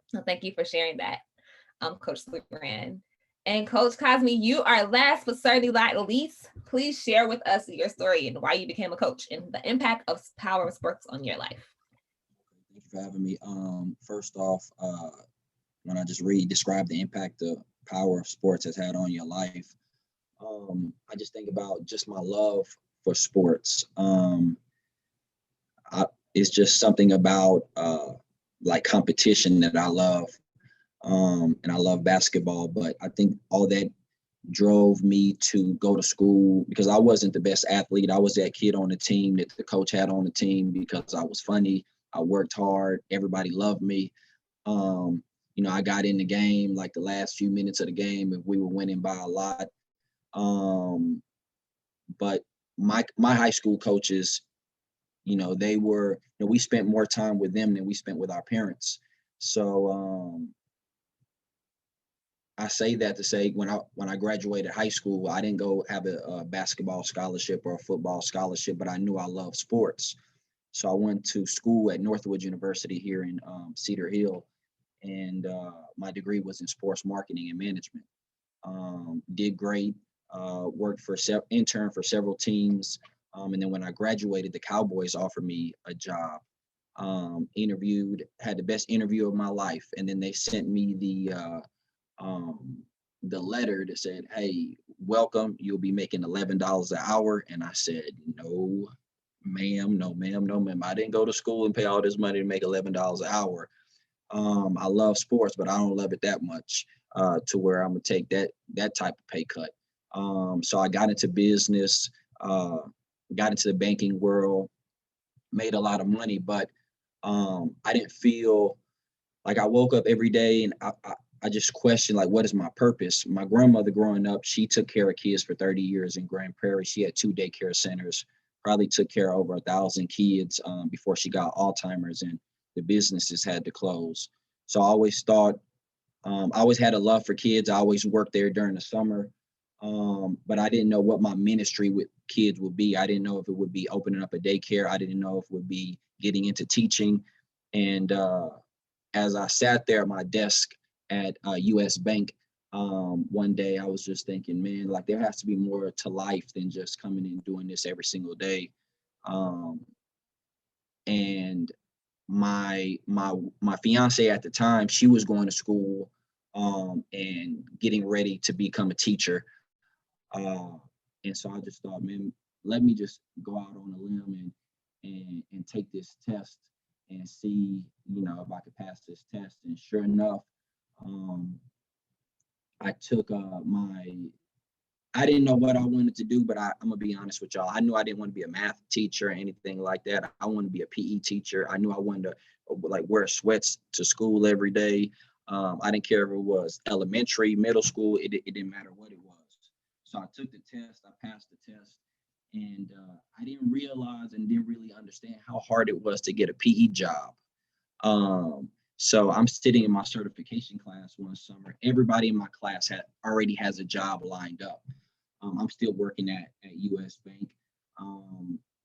A: So thank you for sharing that, Coach Luran. And Coach Cosme, you are last but certainly not least. Please share with us your story and why you became a coach and the impact of power of sports on your life.
H: Thank you for having me. First off, when I just describe the impact the power of sports has had on your life, I just think about just my love for sports. It's just something about like competition that I love. And I love basketball, but I think all that drove me to go to school because I wasn't the best athlete. I was that kid on the team that the coach had on the team because I was funny. I worked hard. Everybody loved me. I got in the game like the last few minutes of the game if we were winning by a lot. But my high school coaches, we spent more time with them than we spent with our parents. So I say that to say when I graduated high school, I didn't go have a basketball scholarship or a football scholarship, but I knew I loved sports. So I went to school at Northwood University here in Cedar Hill, and my degree was in sports marketing and management. Did great, worked for intern for several teams, and then when I graduated, the Cowboys offered me a job. Had the best interview of my life, and then they sent me the letter that said, "Hey, welcome. You'll be making $11 an hour." And I said, "No, ma'am, no, ma'am, no, ma'am. I didn't go to school and pay all this money to make $11 an hour. I love sports, but I don't love it that much to where I'm gonna take that type of pay cut." So I got into business, got into the banking world, made a lot of money, but I didn't feel like I woke up every day and I just questioned, like, what is my purpose? My grandmother growing up, she took care of kids for 30 years in Grand Prairie. She had 2 daycare centers, probably took care of over 1,000 kids before she got Alzheimer's and the businesses had to close. So I always thought, I always had a love for kids. I always worked there during the summer, but I didn't know what my ministry with kids would be. I didn't know if it would be opening up a daycare. I didn't know if it would be getting into teaching. And as I sat there at my desk at US Bank, one day I was just thinking, man, like there has to be more to life than just coming and doing this every single day. And my fiance at the time, she was going to school and getting ready to become a teacher. And so I just thought, man, let me just go out on a limb and take this test and see, if I could pass this test. And sure enough, I took I didn't know what I wanted to do, but I'm gonna be honest with y'all. I knew I didn't want to be a math teacher or anything like that. I wanted to be a PE teacher. I knew I wanted to like wear sweats to school every day. I didn't care if it was elementary, middle school. It didn't matter what it was. So I took the test. I passed the test, and I didn't realize and didn't really understand how hard it was to get a PE job. So I'm sitting in my certification class one summer. Everybody in my class already has a job lined up. I'm still working at US Bank.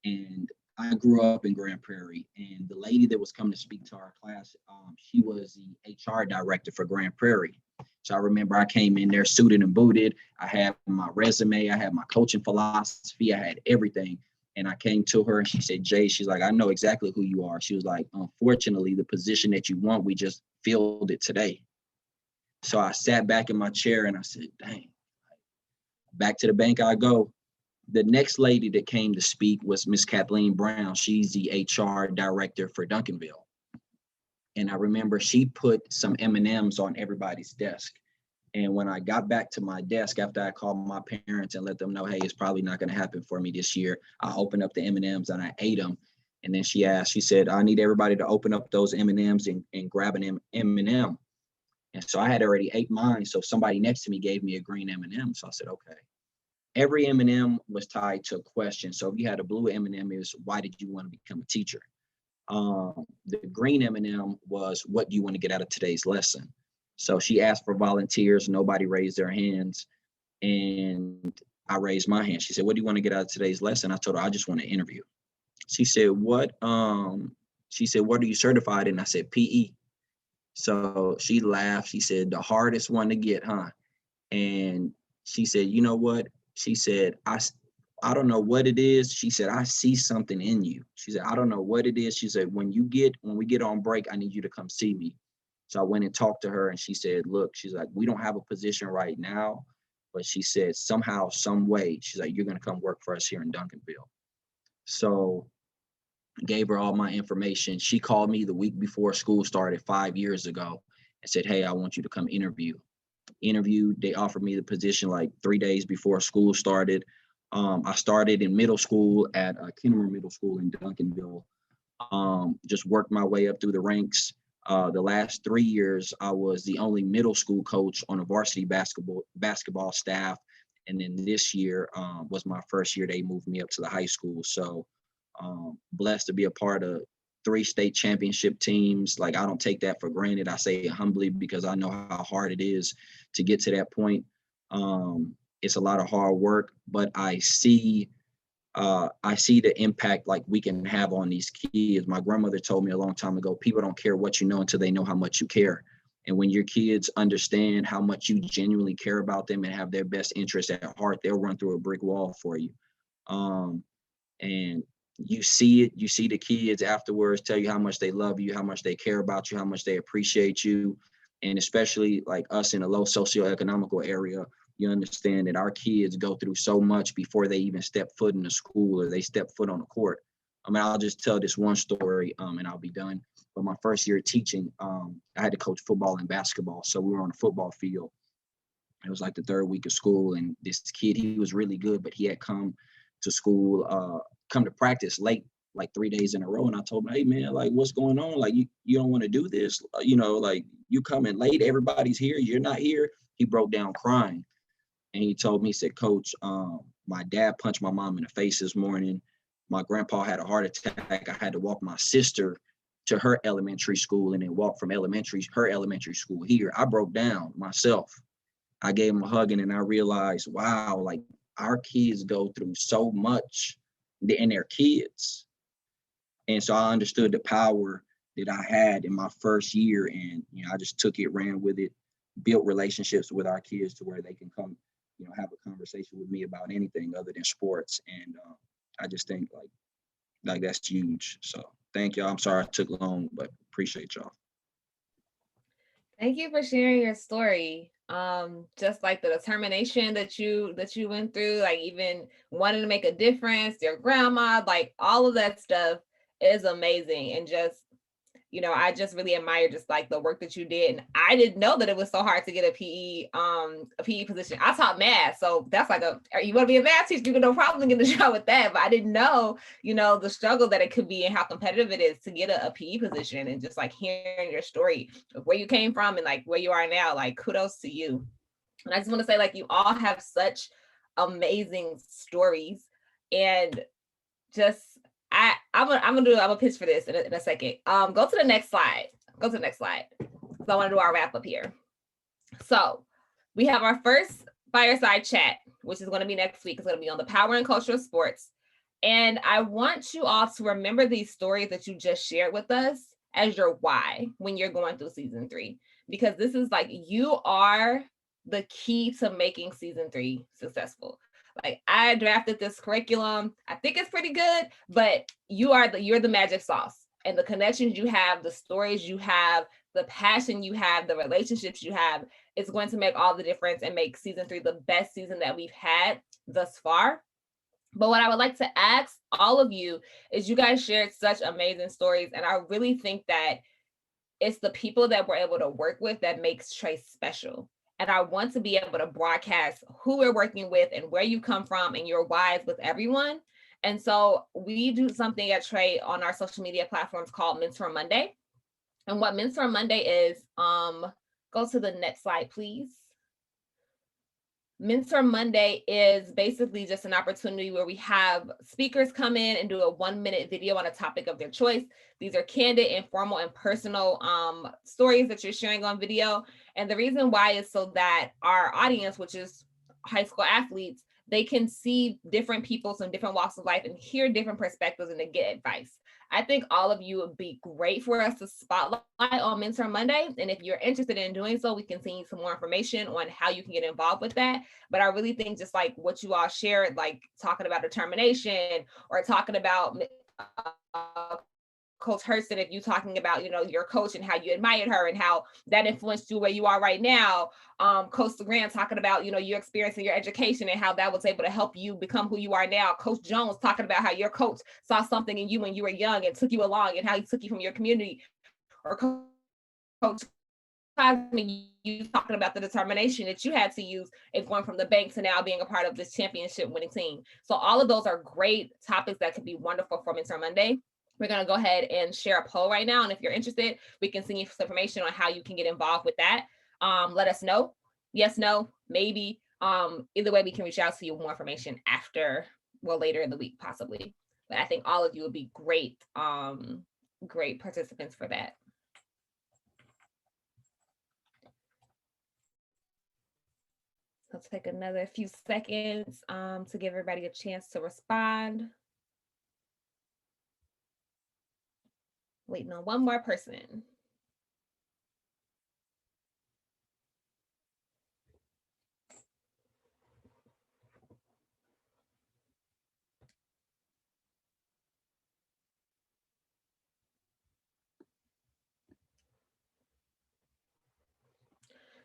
H: And I grew up in Grand Prairie, and the lady that was coming to speak to our class, she was the HR director for Grand Prairie. So I remember I came in there suited and booted. I had my resume, I had my coaching philosophy, I had everything. And I came to her and she said, "Jay," she's like, "I know exactly who you are." She was like, "Unfortunately, the position that you want, we just filled it today." So I sat back in my chair and I said, dang, back to the bank I go. The next lady that came to speak was Miss Kathleen Brown. She's the HR director for Duncanville. And I remember she put some M&Ms on everybody's desk. And when I got back to my desk after I called my parents and let them know, hey, it's probably not going to happen for me this year, I opened up the M&Ms and I ate them. And then she said, "I need everybody to open up those M&Ms and grab an M&M. And so I had already ate mine. So somebody next to me gave me a green M&M. So I said, okay. Every M&M was tied to a question. So if you had a blue M&M, it was, why did you want to become a teacher? The green M&M was, what do you want to get out of today's lesson? So she asked for volunteers. Nobody raised their hands. And I raised my hand. She said, what do you want to get out of today's lesson? I told her, I just want to interview. She said, what are you certified in? I said, PE. So she laughed. She said, the hardest one to get, huh? And she said, you know what? She said, I don't know what it is. She said, I see something in you. She said, I don't know what it is. She said, when we get on break, I need you to come see me. So I went and talked to her, and she said, look, she's like, we don't have a position right now, but she said, somehow, some way, she's like, you're going to come work for us here in Duncanville. So I gave her all my information. She called me the week before school started 5 years ago and said, hey, I want you to come interview. They offered me the position like 3 days before school started. I started in middle school at Kennemer Middle School in Duncanville. Just worked my way up through the ranks. The last 3 years, I was the only middle school coach on a varsity basketball staff. And then this year was my first year they moved me up to the high school. So blessed to be a part of 3 state championship teams. Like, I don't take that for granted. I say it humbly because I know how hard it is to get to that point. It's a lot of hard work, but I see the impact like we can have on these kids. My grandmother told me a long time ago, people don't care what you know until they know how much you care. And when your kids understand how much you genuinely care about them and have their best interest at heart, they'll run through a brick wall for you. And you see it, you see the kids afterwards tell you how much they love you, how much they care about you, how much they appreciate you. And especially like us in a low socioeconomical area, you understand that our kids go through so much before they even step foot in the school or they step foot on the court. I mean, I'll just tell this one story and I'll be done. But my first year teaching, I had to coach football and basketball. So we were on a football field. It was like the 3rd week of school. And this kid, he was really good, but he had come to school, come to practice late, like 3 days in a row. And I told him, hey man, like, what's going on? Like, you don't want to do this? You know, like, you coming late, everybody's here, you're not here. He broke down crying. And he told me, he said, Coach, my dad punched my mom in the face this morning. My grandpa had a heart attack. I had to walk my sister to her elementary school and then walk from her elementary school here. I broke down myself. I gave him a hug, and then I realized, wow, like, our kids go through so much, and they're kids. And so I understood the power that I had in my first year, and I just took it, ran with it, built relationships with our kids to where they can come, have a conversation with me about anything other than sports. And I just think like that's huge. So thank y'all. I'm sorry I took long, but appreciate y'all.
A: Thank you for sharing your story. Just like the determination that you went through, like even wanting to make a difference, your grandma, like all of that stuff is amazing. And just, I just really admire just like the work that you did. And I didn't know that it was so hard to get a PE position. I taught math. So that's like you want to be a math teacher, you can no problem get a job with that. But I didn't know, the struggle that it could be and how competitive it is to get a PE position. And just like hearing your story of where you came from and like where you are now, like kudos to you. And I just want to say, like, you all have such amazing stories. And just I'm gonna pitch for this in a second. Go to the next slide. So I want to do our wrap up here. So we have our first fireside chat, which is going to be next week. It's going to be on the power and culture of sports. And I want you all to remember these stories that you just shared with us as your why when you're going through season 3, because this is like, you are the key to making season 3 successful. Like, I drafted this curriculum. I think it's pretty good, but you're the magic sauce, and the connections you have, the stories you have, the passion you have, the relationships you have, it's going to make all the difference and make season 3 the best season that we've had thus far. But what I would like to ask all of you is, you guys shared such amazing stories, and I really think that it's the people that we're able to work with that makes Trey special. And I want to be able to broadcast who we're working with and where you come from and your whys with everyone. And so we do something at Trey on our social media platforms called Mentor Monday. And what Mentor Monday is, go to the next slide, please. Mentor Monday is basically just an opportunity where we have speakers come in and do a 1-minute video on a topic of their choice. These are candid, informal, and personal stories that you're sharing on video. And the reason why is so that our audience, which is high school athletes, they can see different people from different walks of life and hear different perspectives and to get advice. I think all of you would be great for us to spotlight on Mentor Monday. And if you're interested in doing so, we can send you some more information on how you can get involved with that. But I really think just like what you all shared, like talking about determination or talking about Coach Hurston, if you talking about, you know, your coach and how you admired her and how that influenced you where you are right now. Coach LeGrand talking about, you know, your experience in your education and how that was able to help you become who you are now. Coach Jones talking about how your coach saw something in you when you were young and took you along and how he took you from your community. Or Coach Cosme, you talking about the determination that you had to use in going from the bank to now being a part of this championship winning team. So all of those are great topics that could be wonderful for Mentor Monday. We're going to go ahead and share a poll right now. And if you're interested, we can send you some information on how you can get involved with that. Let us know. Yes, no, maybe. Either way, we can reach out to you with more information after, well, later in the week, possibly. But I think all of you would be great, great participants for that. Let's take another few seconds to give everybody a chance to respond. Waiting on one more person.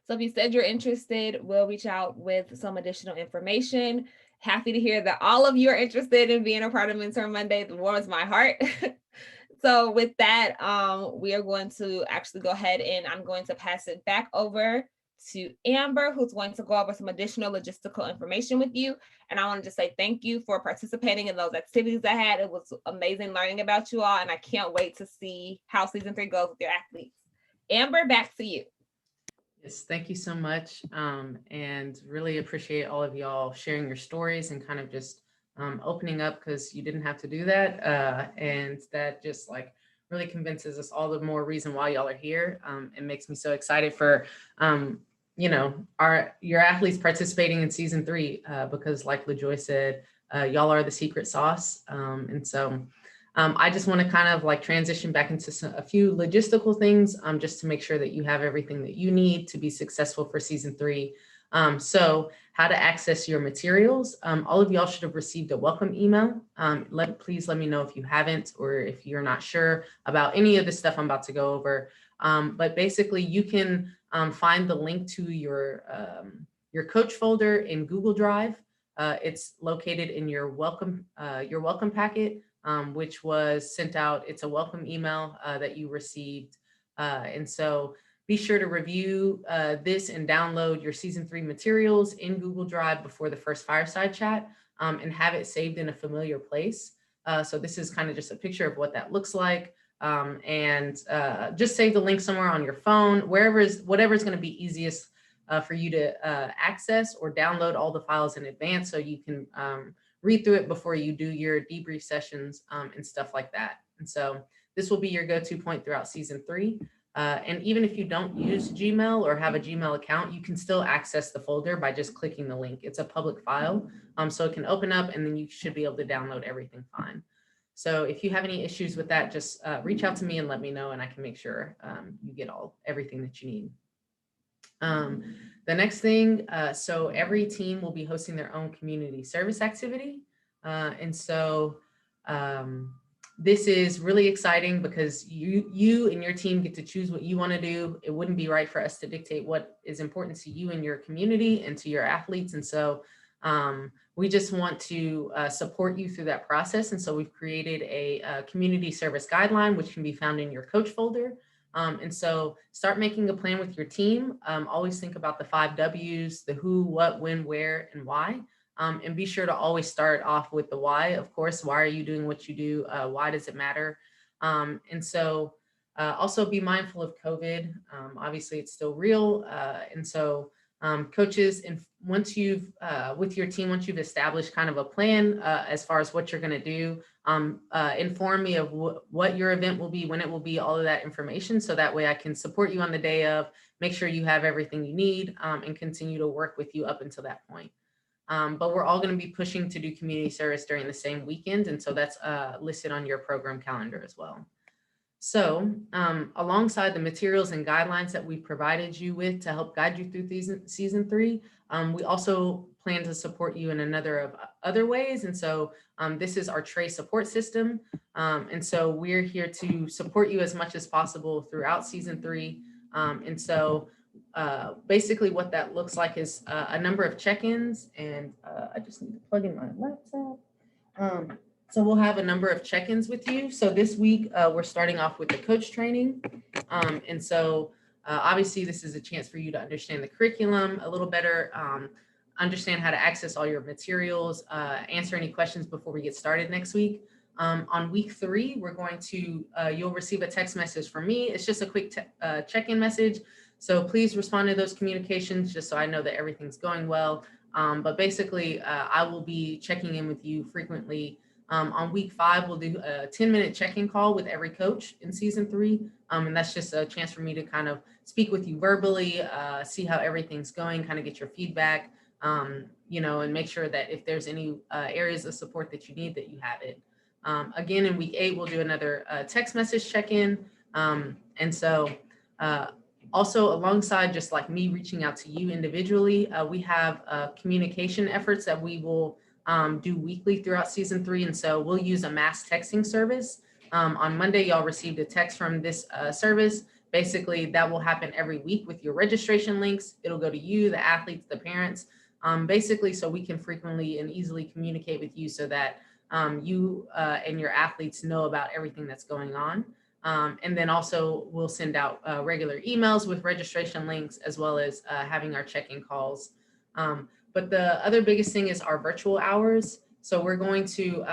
A: So if you said you're interested, we'll reach out with some additional information. Happy to hear that all of you are interested in being a part of Mentor Monday. It warms my heart. So with that, we are going to actually go ahead and I'm going to pass it back over to Amber, who's going to go over some additional logistical information with you. And I want to just say thank you for participating in those activities I had. It was amazing learning about you all, and I can't wait to see how season 3 goes with your athletes. Amber, back to you.
D: Yes, thank you so much. And really appreciate all of y'all sharing your stories and kind of just opening up, because you didn't have to do that. And that just like really convinces us all the more reason why y'all are here. It makes me so excited for, you know, your athletes participating in season 3, because like LaJoy said, y'all are the secret sauce. And so I just want to kind of like transition back into a few logistical things, just to make sure that you have everything that you need to be successful for season 3. So how to access your materials. All of y'all should have received a welcome email. Please let me know if you haven't, or if you're not sure about any of the stuff I'm about to go over. But basically you can find the link to your coach folder in Google Drive. It's located in your welcome packet, which was sent out. It's a welcome email that you received. And so be sure to review this and download your season 3 materials in Google Drive before the first fireside chat, and have it saved in a familiar place. So this is kind of just a picture of what that looks like. And just save the link somewhere on your phone, whatever's going to be easiest for you to access, or download all the files in advance so you can read through it before you do your debrief sessions and stuff like that. And so this will be your go-to point throughout season 3. And even if you don't use Gmail or have a Gmail account, you can still access the folder by just clicking the link. It's a public file, so it can open up, and then you should be able to download everything fine. So if you have any issues with that, just reach out to me and let me know, and I can make sure you get everything that you need. The next thing, so every team will be hosting their own community service activity. And so this is really exciting because you and your team get to choose what you want to do. It wouldn't be right for us to dictate what is important to you and your community and to your athletes. And so we just want to support you through that process. And so we've created a community service guideline, which can be found in your coach folder. And so start making a plan with your team. Always think about the 5 W's, the who, what, when, where, and why. And be sure to always start off with the why. Of course, why are you doing what you do? Why does it matter? And so also be mindful of COVID. Obviously, it's still real. And so coaches, and once you've, with your team, once you've established kind of a plan as far as what you're going to do, inform me of what your event will be, when it will be, all of that information. So that way I can support you on the day of, make sure you have everything you need, and continue to work with you up until that point. But we're all going to be pushing to do community service during the same weekend. And so that's listed on your program calendar as well. So alongside the materials and guidelines that we provided you with to help guide you through season 3, we also plan to support you in another of other ways. And so this is our Trey support system. And so we're here to support you as much as possible throughout season 3. And so basically what that looks like is a number of check-ins, and I just need to plug in my laptop. So we'll have a number of check-ins with you. So this week, we're starting off with the coach training. And so obviously this is a chance for you to understand the curriculum a little better, understand how to access all your materials, answer any questions before we get started next week. On week 3, we're going to, you'll receive a text message from me. It's just a quick check-in message. So please respond to those communications just so I know that everything's going well. But basically, I will be checking in with you frequently. On week 5, we'll do a 10-minute check-in call with every coach in season 3. And that's just a chance for me to kind of speak with you verbally, see how everything's going, kind of get your feedback, you know, and make sure that if there's any areas of support that you need, that you have it. Again, in week 8, we'll do another text message check-in. And so also alongside just like me reaching out to you individually, we have communication efforts that we will do weekly throughout season 3. And so we'll use a mass texting service. On Monday, y'all received a text from this service. Basically, that will happen every week with your registration links. It'll go to you, the athletes, the parents, basically so we can frequently and easily communicate with you so that you and your athletes know about everything that's going on. And then also we'll send out regular emails with registration links, as well as having our check-in calls. But the other biggest thing is our virtual hours. So we're going to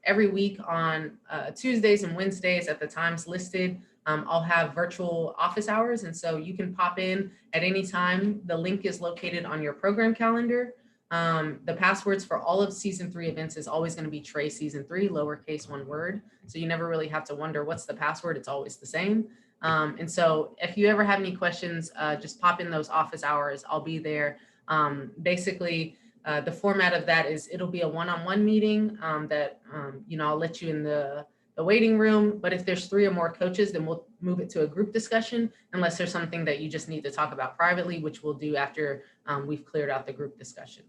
D: every week on Tuesdays and Wednesdays at the times listed, I'll have virtual office hours. And so you can pop in at any time. The link is located on your program calendar. The passwords for all of season 3 events is always going to be Trey season 3, lowercase 1 word. So you never really have to wonder what's the password. It's always the same. And so if you ever have any questions, just pop in those office hours. I'll be there. Basically, the format of that is it'll be a one-on-one meeting that, you know, I'll let you in the waiting room. But if there's 3 or more coaches, then we'll move it to a group discussion, unless there's something that you just need to talk about privately, which we'll do after we've cleared out the group discussion.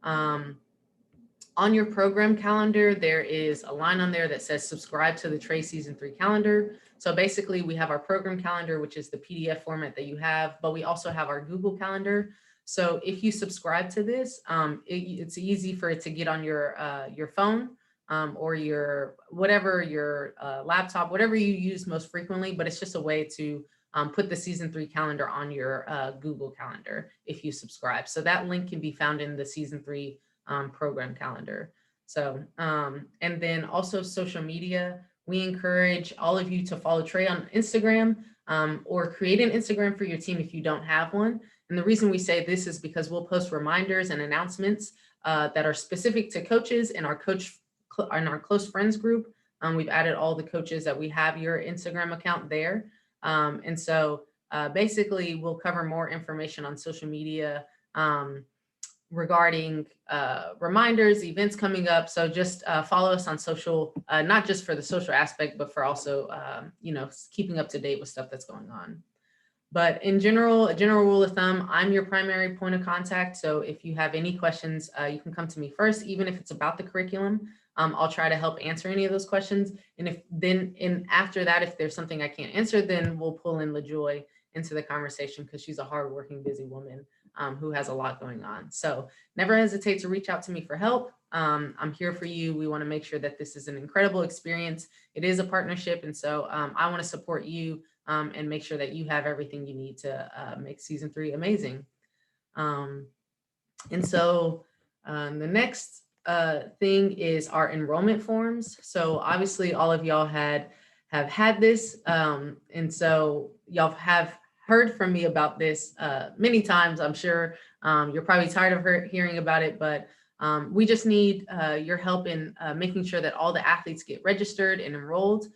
D: On your program calendar, there is a line on there that says subscribe to the Trey season 3 calendar. So basically we have our program calendar, which is the PDF format that you have, but we also have our Google Calendar. So if you subscribe to this, it's easy for it to get on your phone or your whatever, your laptop, whatever you use most frequently, but it's just a way to put the season 3 calendar on your Google Calendar if you subscribe. So that link can be found in the season 3 program calendar. So, and then also social media, we encourage all of you to follow Trey on Instagram or create an Instagram for your team if you don't have one. And the reason we say this is because we'll post reminders and announcements that are specific to coaches in our close friends group. We've added all the coaches that we have your Instagram account there. And so basically we'll cover more information on social media regarding reminders, events coming up. So just follow us on social, not just for the social aspect, but for also, you know, keeping up to date with stuff that's going on. But in general, a general rule of thumb, I'm your primary point of contact. So if you have any questions, you can come to me first, even if it's about the curriculum. I'll try to help answer any of those questions. And after that, if there's something I can't answer, then we'll pull in LaJoy into the conversation because she's a hardworking, busy woman who has a lot going on. So never hesitate to reach out to me for help. I'm here for you. We want to make sure that this is an incredible experience. It is a partnership. And so I want to support you and make sure that you have everything you need to make season 3 amazing. And so the next thing is our enrollment forms. So obviously all of y'all have had this. And so y'all have heard from me about this many times. I'm sure you're probably tired of hearing about it, but we just need your help in making sure that all the athletes get registered and enrolled.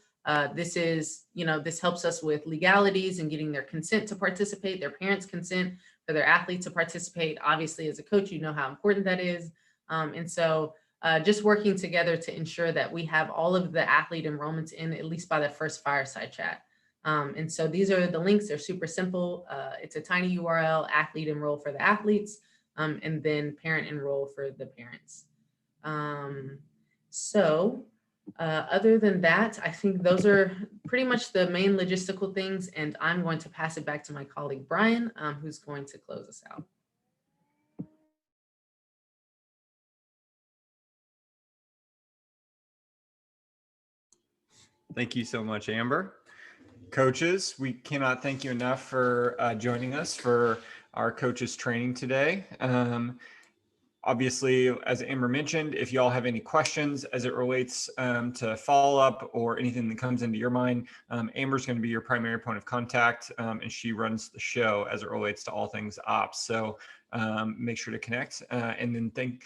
D: This is, you know, this helps us with legalities and getting their consent to participate, their parents' consent for their athletes to participate. Obviously, as a coach, you know how important that is. And so just working together to ensure that we have all of the athlete enrollments in at least by the first fireside chat. And so these are the links. They're super simple. It's a tiny URL, athlete enroll for the athletes, and then parent enroll for the parents. Other than that, I think those are pretty much the main logistical things. And I'm going to pass it back to my colleague, Brian, who's going to close us out.
B: Thank you so much, Amber. Coaches, we cannot thank you enough for joining us for our coaches training today. Obviously, as Amber mentioned, if you all have any questions as it relates to follow-up or anything that comes into your mind, Amber's going to be your primary point of contact, and she runs the show as it relates to all things ops. So make sure to connect, and then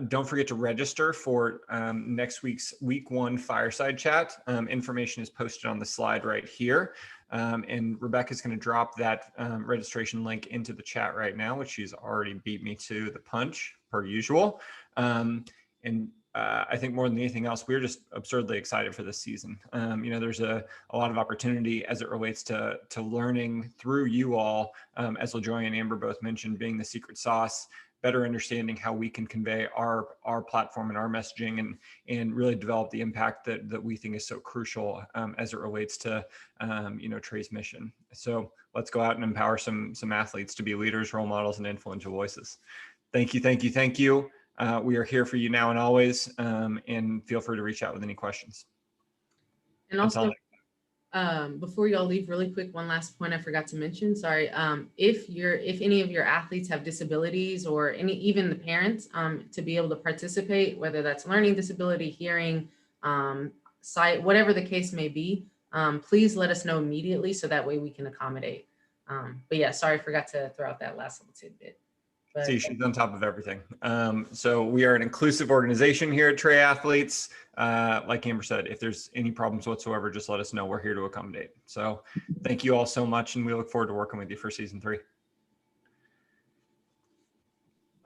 B: don't forget to register for next week's week 1 fireside chat. Information is posted on the slide right here. And Rebecca's going to drop that registration link into the chat right now, which she's already beat me to the punch per usual. I think more than anything else, we're just absurdly excited for this season. There's a lot of opportunity as it relates to learning through you all, as LaJoy and Amber both mentioned, being the secret sauce, better understanding how we can convey our platform and our messaging and really develop the impact that we think is so crucial as it relates to Trey's mission. So let's go out and empower some athletes to be leaders, role models, and influential voices. Thank you, thank you, thank you. We are here for you now and always, and feel free to reach out with any questions.
D: And also, before y'all leave, really quick, one last point I forgot to mention. Sorry. If any of your athletes have disabilities, or even the parents, to be able to participate, whether that's learning disability, hearing, sight, whatever the case may be, please let us know immediately so that way we can accommodate. But yeah, sorry, I forgot to throw out that last little tidbit.
B: See, she's on top of everything. So we are an inclusive organization here at Trey Athletes. Like Amber said, if there's any problems whatsoever, just let us know. We're here to accommodate. So thank you all so much, and we look forward to working with you for season 3.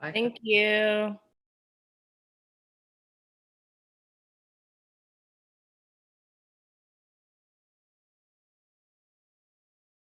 D: Bye.
F: Thank you.